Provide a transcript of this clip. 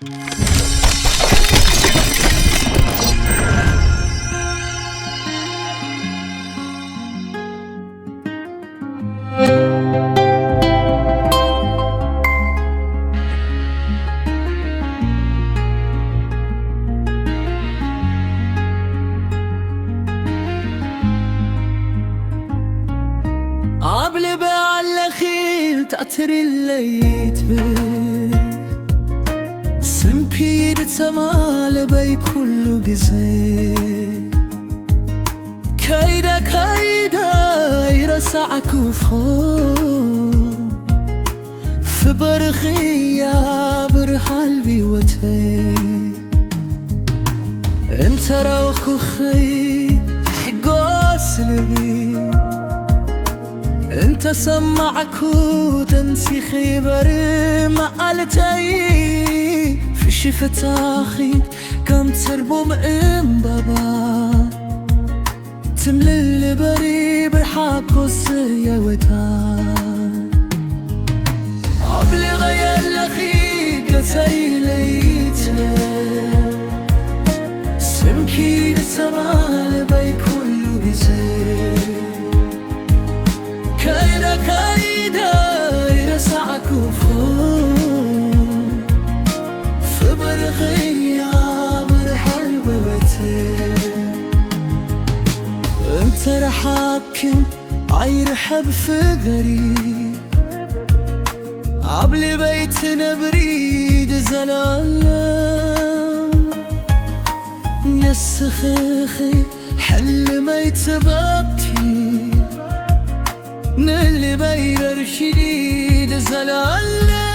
عبلي بعالأخير تأثري الليت بي سمبيد تمال بي كل جزي كايدا كايدا يرسعك وفخور في برخية برحال بيوتي انت روخ خي حقوس لبي انت سمعك وتنسي خيبر مقالتي في شفتاخي كم تربو مئن بابا تملي بري برحاك وصيا وتان عبلي غير لخيك لتايليته سمكي لسمال بي كله بزي كايدا كايدا يرسعك وفور في برغية برحل ببتي انت رحاكم عيرحب في غريب عبلي بيتنا بريد زلالة يسخيخي حل ما يتبطي نالي باير شديد زلالة